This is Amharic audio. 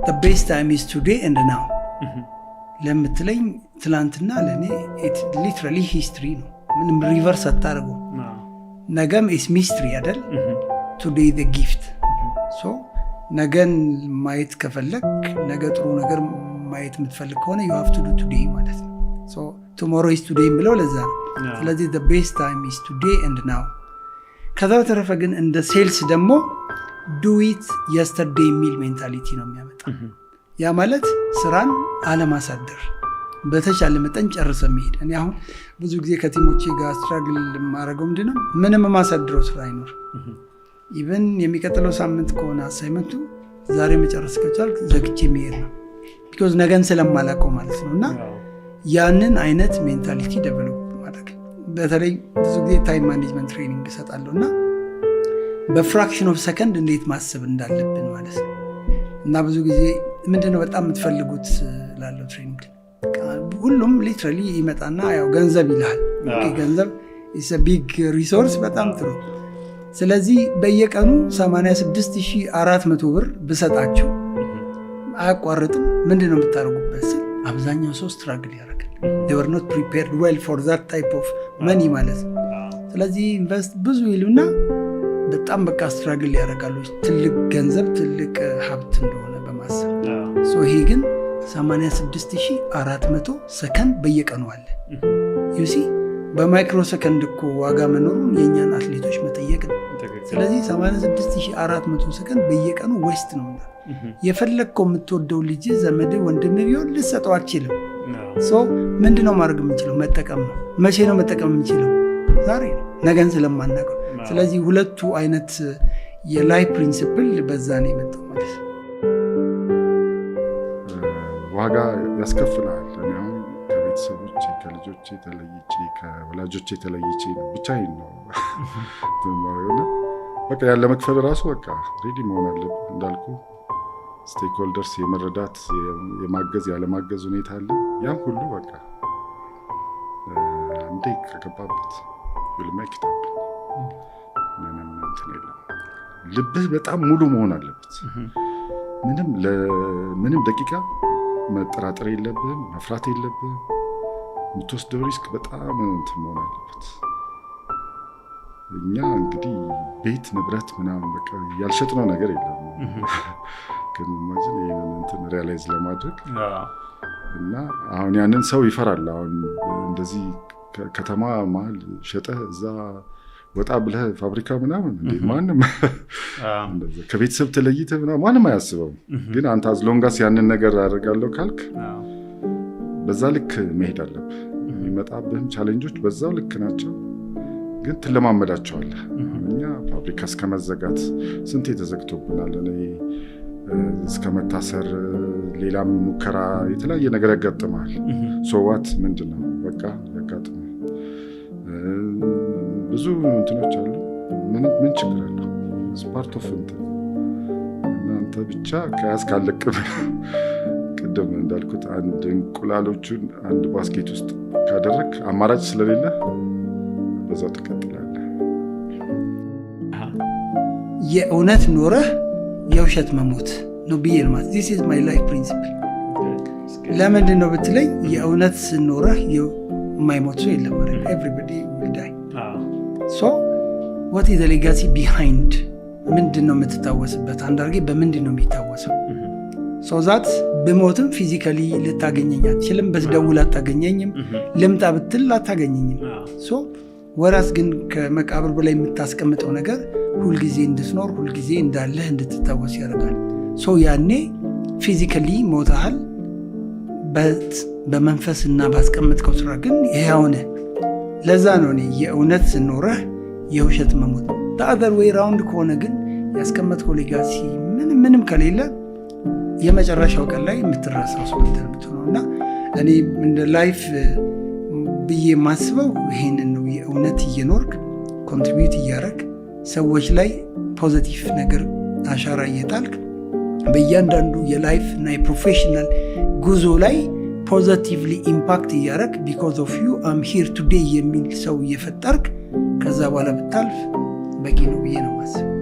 the best time is today and now ለምትለኝ ትላንትና ለኔ it literally history ነው ምንም ሪቨርስ አታርጉ ነገም is mystery አይደል today the gift so ነገን ማየት ከፈለክ ነገ ጥሩ ነገር ማየት የምትፈልግ ከሆነ you have to do today ማለት ነው so tomorrow is today ብለው ለዛ ነው ስለዚህ the best time is today and now ከዛ በተረፈ ግን እንደ ሴልስ ደግሞ do it yesterday የሚል ሜንታሊቲ ነው የሚያመጣ ያ ማለት ስራን አለማሳደር በተቻለ መጠን ጨርሰ መሄድ እኔ አሁን ብዙ ጊዜ ከቲሞቼ ጋር ስትራግል ማረገው ምንድነው ምንም ማሳደረው ስራ አይኖር ኢቭን የሚቀጥለው ሳምንት ከሆነ አሳይመንቱ ዛሬ መጨረስ ከቻልክ ዘግቼ መሄድ ነው because ነገን ስለማላውቀው ማለት ነውና ያንን አይነት ሜንታሊቲ ዴቨሎፕ ማድረግ በተለይ ብዙ ጊዜ ታይም ማኔጅመንት ትሬኒንግ እሰጣለሁና በፍራክሽን ኦፍ ሰከንድ እንዴት ማሰብ እንዳለብን ማለት ነው እና ብዙ ጊዜ ምንድነው በጣም የምትፈልጉት ላለው ትሬኒንግ ሁሉም ሊትራሊ ይመጣና ያው ገንዘብ ይላል ገንዘብ is a big resource በጣም ጥሩ ስለዚህ በየቀኑ 86400 ብር ብሰጣችሁ አያቋርጥም ምንድነው የምታደርጉበት አብዛኛው ሰው ስትራግል ያደርጋል they were not prepared well for that type of money ማለት ስለዚህ ኢንቨስት ብዙ ይሉና በጣም በቃ ስትራግል ያደርጋሉ ትልቅ ገንዘብ ትልቅ ሀብት እንደሆነ በማሰብ so ይሄ ግን 86400 ሰከንድ በየቀኑ አለ you see በማይክሮ ሰከንድ እኮ ዋጋ መኖሩን የኛን አትሌቶች መጠየቅ ነው ስለዚህ 86400 ሰከንድ በየቀኑ ዌስት ነው የፈለከው የምትወደው ልጅ ዘመድ ወንድም ቢሆን ልሰጠው አትችልም so ምንድነው ማድረግ የምንችለው መጠቀም ነው መቼ ነው መጠቀም የምንችለው ዛሬ ነው ነገን ስለማናውቀው ስለዚህ ሁለቱ አይነት የላይፍ ፕሪንሲፕል በዛ ነው የመጣው ማለት ነው ዋጋ ያስከፍላል ነው ከቤተሰቦቼ ከልጆቼ ተለይቼ ከወላጆቼ ተለይቼ ብቻዬን ነው ተማሪውና በቃ ያለ መክፈል ራሱ በቃ ሬዲ መሆን አለብን እንዳልኩ ስቴክሆልደርስ የመረዳት የማገዝ ያለ ማገዝ ሁኔታ አለ ያን ሁሉ በቃ እንዴ ከገባበት will make it happen ምንም እንትን የለም ልብህ በጣም ሙሉ መሆን አለበት ምንም ደቂቃ መጠራጠር የለብህም መፍራት የለብህም የምትወስደው ሪስክ በጣም እንትን መሆን አለበት እኛ እንግዲህ ቤት ንብረት ምናምን በቃ ያልሸጥነው ነገር የለም ግን ማጅን ይሄንን እንትን ሪያላይዝ ለማድረግ እና አሁን ያንን ሰው ይፈራል አሁን እንደዚህ ከተማ መሀል ሸጠህ እዛ ወጣ ብለህ ፋብሪካ ምናምን እንዴ ማንም እንደዛ ከቤተሰብ ተለይተህ ምናምን ማንም አያስበው ግን አንተ አዝሎንጋስ ያንን ነገር አደርጋለሁ ካልክ በዛ ልክ መሄድ አለብህ የሚመጣብህም ቻሌንጆች በዛው ልክ ናቸው ግን ትለማመዳቸዋለህ እኛ ፋብሪካ እስከመዘጋት ስንት ተዘግቶብናል እኔ እስከመታሰር ሌላም ሙከራ የተለያየ ነገር ያጋጥማል ሶዋት ምንድነው በቃ ያጋጥማል ብዙ እንትኖች አሉ ምን ችግር አለ ስፓርት ኦፍ እንትን እናንተ ብቻ ከያዝ ካለቅም ቅድም እንዳልኩት አንድ እንቁላሎቹን አንድ ባስኬት ውስጥ ካደረክ አማራጭ ስለሌለ በዛው ተከትላለህ የእውነት ኖረህ የውሸት መሞት ነው ቢልማት this is my life principle ለምንድን ነው ብትለኝ የእውነት ኖረህ የማይሞት ሰው የለም everybody will die so what is the legacy behind ምንድነው የምትታወስበት አንዳርጌ በምንድነው የሚታወሰው so that በሞትም ፊዚካሊ ልታገኘኝ አትችልም በትደውል አታገኘኝም ልምጣ ብትል አታገኘኝም so ወራስ ግን ከመቃብር በላይ የምታስቀምጠው ነገር ሁሉ ጊዜ እንድትኖር ሁሉ ጊዜ እንዳለህ እንድትታወስ ያደርጋል so ያኔ ፊዚካሊ ሞታል በመንፈስና ባስቀምጥከው ስራ ግን ይሄውነ ለዛ ነው እኔ የእውነት ኖረህ የውሸት መሞት the other way round ከሆነ ግን ያስቀመጥከው ሌጋሲ ምንም ከሌለ የመጨረሻው ቀን ላይ የምትረሳው ሰው እንደምትሆነውና እኔ እንደ ላይፍ ብዬ ማስበው ይሄንን ነው የእውነት እየኖርክ ኮንትሪቢዩት እያደረግ ሰዎች ላይ ፖዚቲቭ ነገር አሻራ እየጣልክ በእያንዳንዱ የላይፍ እና የፕሮፌሽናል ጉዞ ላይ ፖዚቲቭሊ ኢምፓክት እያደረግ because of you I'm here today የሚል ሰው እየፈጠርክ ከዛ በኋላ ብታልፍ በቂ ነው ብዬ ነው ማስበው